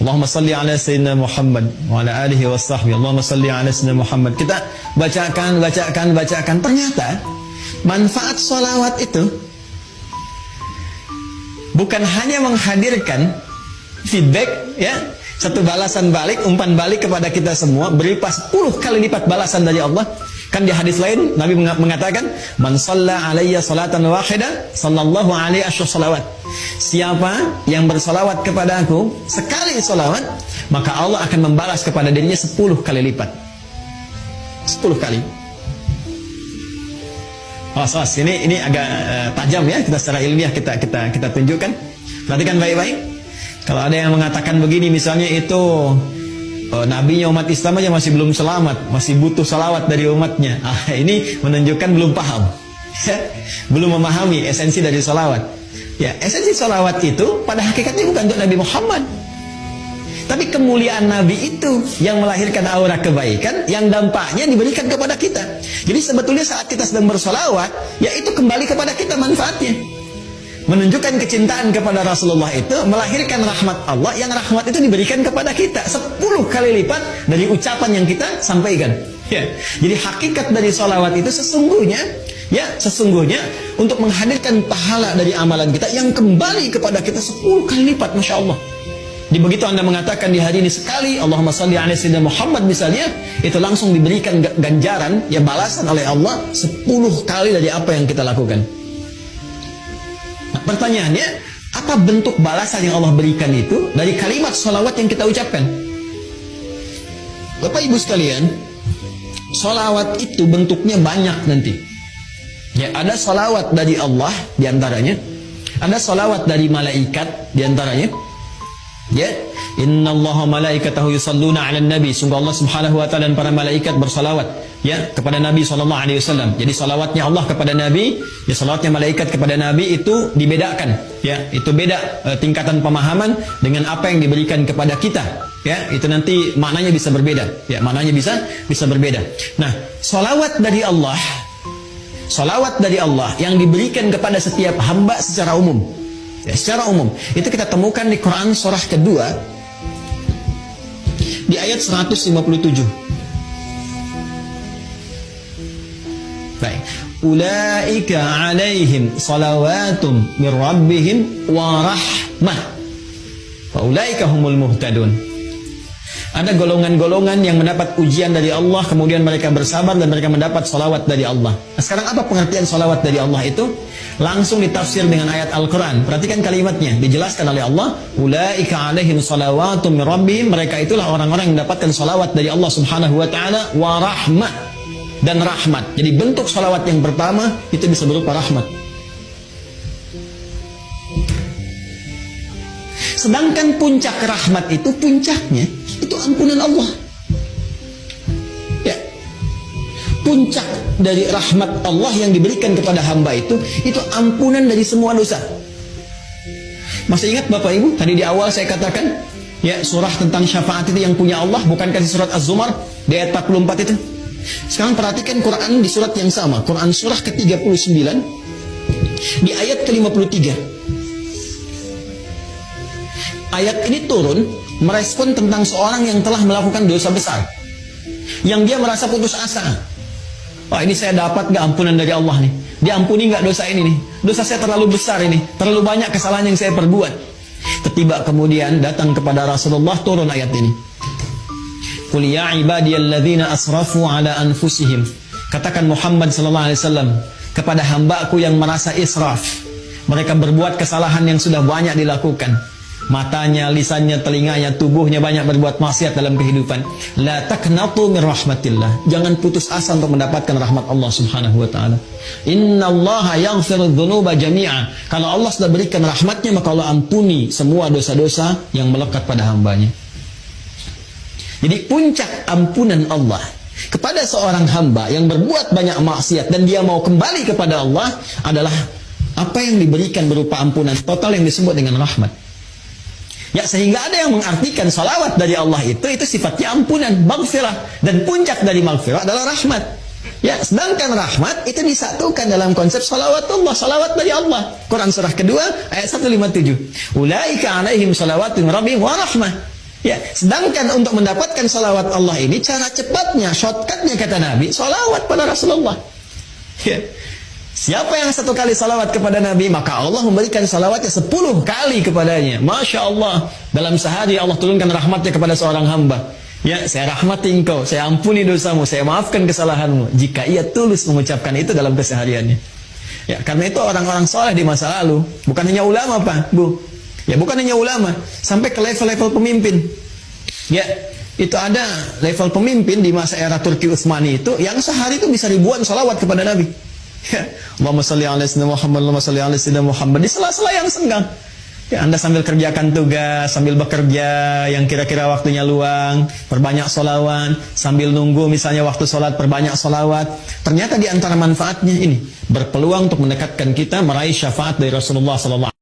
Allahumma salli ala sayyidina Muhammad wa ala alihi wa sahbihi. Allahumma salli ala sayyidina Muhammad. Kita bacakan. Ternyata manfaat sholawat itu bukan hanya menghadirkan feedback, ya, satu balasan balik, umpan balik kepada kita semua, berupa 10 kali lipat balasan dari Allah. Kan di hadis lain Nabi mengatakan, man shalla alayya salatan wahidah sallallahu alaihi salawat. Siapa yang bersalawat kepada aku sekali salawat, maka Allah akan membalas kepada dirinya 10 kali lipat. 10 kali. Ini agak tajam ya, kita secara ilmiah kita tunjukkan. Perhatikan baik-baik. Kalau ada yang mengatakan begini, misalnya itu nabinya umat Islam aja masih belum selamat, masih butuh salawat dari umatnya. Ini menunjukkan belum paham, belum memahami esensi dari salawat. Ya, esensi salawat itu pada hakikatnya bukan untuk Nabi Muhammad, tapi kemuliaan Nabi itu yang melahirkan aura kebaikan yang dampaknya diberikan kepada kita. Jadi sebetulnya saat kita sedang bersolawat, ya itu kembali kepada kita manfaatnya. Menunjukkan kecintaan kepada Rasulullah itu melahirkan rahmat Allah, yang rahmat itu diberikan kepada kita 10 kali lipat dari ucapan yang kita sampaikan. Ya. Jadi hakikat dari solawat itu sesungguhnya untuk menghadirkan pahala dari amalan kita yang kembali kepada kita 10 kali lipat, Masya Allah. Di begitu Anda mengatakan di hari ini sekali Allahumma salli ala sayyidina Muhammad misalnya, itu langsung diberikan ganjaran, ya, balasan oleh Allah 10 kali dari apa yang kita lakukan. Nah, pertanyaannya, apa bentuk balasan yang Allah berikan itu dari kalimat sholawat yang kita ucapkan? Bapak Ibu sekalian, sholawat itu bentuknya banyak nanti. Ya, ada sholawat dari Allah diantaranya, ada sholawat dari malaikat diantaranya. Ya, innallaha malaikatahu yusalluna 'alan nabi. Sungguh Allah Subhanahu wa taala dan para malaikat bersalawat, ya, kepada Nabi sallallahu alaihi wasallam. Jadi salawatnya Allah kepada Nabi, ya, salawatnya malaikat kepada Nabi itu dibedakan, ya. Itu beda tingkatan pemahaman dengan apa yang diberikan kepada kita, ya. Itu nanti maknanya bisa berbeda, ya, maknanya bisa berbeda. Nah, salawat dari Allah yang diberikan kepada setiap hamba secara umum. Ya, secara umum itu kita temukan di Quran surah kedua di ayat 157. Baik, ulaika alaihim salawatum mir rabbihim wa rahmah wa ulaika humul muhtadun. Ada golongan-golongan yang mendapat ujian dari Allah, kemudian mereka bersabar dan mereka mendapat salawat dari Allah. Nah, sekarang apa pengertian salawat dari Allah itu? Langsung ditafsir dengan ayat Al-Quran. Perhatikan kalimatnya, dijelaskan oleh Allah, ulaika alaihim salawatum min rabbihim. Mereka itulah orang-orang yang mendapatkan salawat dari Allah Subhanahu wa taala, wa rahmah, dan rahmat. Jadi bentuk salawat yang pertama itu bisa berupa rahmat. Sedangkan puncak rahmat itu, puncaknya itu ampunan Allah. Ya, puncak dari rahmat Allah yang diberikan kepada hamba itu ampunan dari semua dosa. Masih ingat Bapak Ibu, tadi di awal saya katakan, ya, surah tentang syafaat itu yang punya Allah, bukankah di surat Az-Zumar di ayat 44 itu? Sekarang perhatikan Quran di surat yang sama, Quran surah ke-39 di ayat ke-53. Ayat ini turun merespon tentang seorang yang telah melakukan dosa besar, yang dia merasa putus asa. Wah, ini saya dapat gak ampunan dari Allah nih? Diampuni gak dosa ini nih? Dosa saya terlalu besar ini, terlalu banyak kesalahan yang saya perbuat. Tiba kemudian datang kepada Rasulullah turun ayat ini. Qul ya ibadiyalladzina asrafu ala anfusihim. Katakan Muhammad sallallahu alaihi wasallam kepada hamba-Ku yang merasa israf. Mereka berbuat kesalahan yang sudah banyak dilakukan. Matanya, lisannya, telinganya, tubuhnya banyak berbuat maksiat dalam kehidupan. La taqnatu min rahmatillah. Jangan putus asa untuk mendapatkan rahmat Allah Subhanahu wa taala. Innallaha yaghfiru dzunuba jami'a. Kalau Allah sudah berikan rahmatnya, maka Allah ampuni semua dosa-dosa yang melekat pada hambanya. Jadi puncak ampunan Allah kepada seorang hamba yang berbuat banyak maksiat dan dia mau kembali kepada Allah adalah apa yang diberikan berupa ampunan total yang disebut dengan rahmat. Ya, sehingga ada yang mengartikan salawat dari Allah itu sifatnya ampunan, maghfirah, dan puncak dari maghfirah adalah rahmat. Ya, sedangkan rahmat itu disatukan dalam konsep salawatullah, salawat dari Allah. Quran surah kedua ayat 157. Ulaika alaihim salawatu min rabbihim wa rahmah. Ya, sedangkan untuk mendapatkan salawat Allah ini cara cepatnya, shortcutnya kata Nabi, salawat pada Rasulullah. Ya. Siapa yang 1 kali salawat kepada Nabi, maka Allah memberikan salawatnya 10 kali kepadanya. Masya Allah, dalam sehari Allah turunkan rahmatnya kepada seorang hamba. Ya, saya rahmati engkau, saya ampuni dosamu, saya maafkan kesalahanmu. Jika ia tulus mengucapkan itu dalam kesehariannya. Ya, karena itu orang-orang soleh di masa lalu, bukan hanya ulama Pak, Bu. Ya, bukan hanya ulama, sampai ke level-level pemimpin. Ya, itu ada level pemimpin di masa era Turki Utsmani itu yang sehari itu bisa ribuan salawat kepada Nabi. Ya, Allahumma shalli ala sayyidina Muhammad, Allahumma shalli ala sayyidina Muhammad, di sela-sela yang senggang. Ya, Anda sambil kerjakan tugas, sambil bekerja yang kira-kira waktunya luang, perbanyak sholawat, sambil nunggu misalnya waktu sholat, perbanyak sholawat. Ternyata di antara manfaatnya ini, berpeluang untuk mendekatkan kita meraih syafaat dari Rasulullah SAW.